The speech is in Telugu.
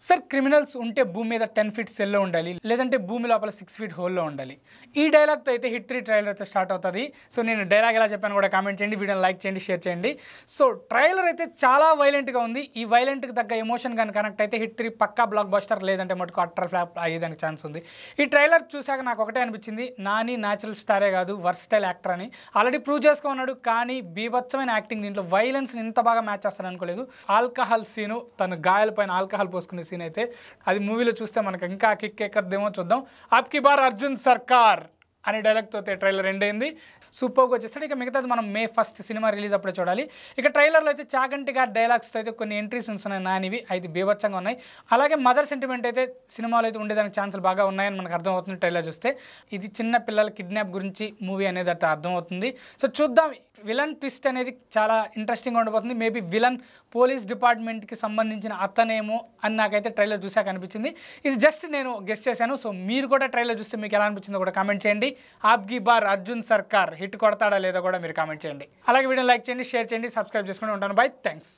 సార్ క్రిమినల్స్ ఉంటే భూమి మీద 10 ఫీట్ సెల్లో ఉండాలి, లేదంటే భూమి లోపల 6 ఫీట్ హోల్లో ఉండాలి. ఈ డైలాగ్తో అయితే హిట్ 3 ట్రైలర్ అయితే స్టార్ట్ అవుతుంది. సో నేను డైలాగ్ ఎలా చెప్పాను కూడా కామెంట్ చేయండి, వీడియోని లైక్ చేయండి, షేర్ చేయండి. సో ట్రైలర్ అయితే చాలా వైలెంట్గా ఉంది. ఈ వైలెంట్కి తగ్గ ఎమోషన్ కానీ కనెక్ట్ అయితే హిట్ 3 పక్కా బ్లాక్ బస్టర్, లేదంటే మటుకు అట్టర్ ఫ్లాప్ అయ్యేదానికి ఛాన్స్ ఉంది. ఈ ట్రైలర్ చూశాక నాకు ఒకటే అనిపించింది, నాని న్యాచురల్ స్టారే కాదు వర్స్టైల్ యాక్టర్ అని ఆల్రెడీ ప్రూవ్ చేసుకున్నాడు. కానీ బీభత్సమైన యాక్టింగ్, దీంట్లో వైలెన్స్ని ఇంత బాగా మ్యాచ్ చేస్తాను అనుకోలేదు. ఆల్కహాల్ సీను, తన గాయాల పైన ఆల్కహాల్ పోసుకునే సీన్ అయితే అది మూవీలో చూస్తే మనకు ఇంకా కిక్ ఎక్కద్దేమో చూద్దాం. అబ్కి బార్ అర్జున్ సర్కార్ అనే డైలాగ్తో ట్రైలర్ ఎండ్ అయింది. సూపర్గా వచ్చేసాడు. ఇక మిగతాది మనం May 1 సినిమా రిలీజ్ అప్పుడే చూడాలి. ఇక ట్రైలర్లో అయితే చాగంటి గారి డైలాగ్స్తో అయితే కొన్ని ఎంట్రీస్ ఉన్నాయి, నానివి అయితే బీభత్సంగా ఉన్నాయి. అలాగే మదర్ సెంటిమెంట్ అయితే సినిమాలో అయితే ఉండేదానికి ఛాన్సులు బాగా ఉన్నాయని మనకు అర్థమవుతుంది ట్రైలర్ చూస్తే. ఇది చిన్న పిల్లల కిడ్నాప్ గురించి మూవీ అనేది అయితే అర్థమవుతుంది. సో చూద్దాం. విలన్ ట్విస్ట్ అనేది చాలా ఇంట్రెస్టింగ్గా ఉండబోతుంది. మేబీ విలన్ పోలీస్ డిపార్ట్మెంట్కి సంబంధించిన అతనేమో అని నాకైతే ట్రైలర్ చూసాక అనిపించింది. ఇది జస్ట్ నేను గెస్ట్ చేశాను. సో మీరు కూడా ట్రైలర్ చూస్తే మీకు ఎలా అనిపించిందో కూడా కామెంట్ చేయండి. అబ్కి బార్ అర్జున్ సర్కార్ హిట్ కొడతాడా లేదో కూడా మీరు కామెంట్ చేయండి. అలాగే వీడియో లైక్ చేయండి, షేర్ చేయండి, సబ్స్క్రైబ్ చేసుకుని ఉంటాను. By, thanks.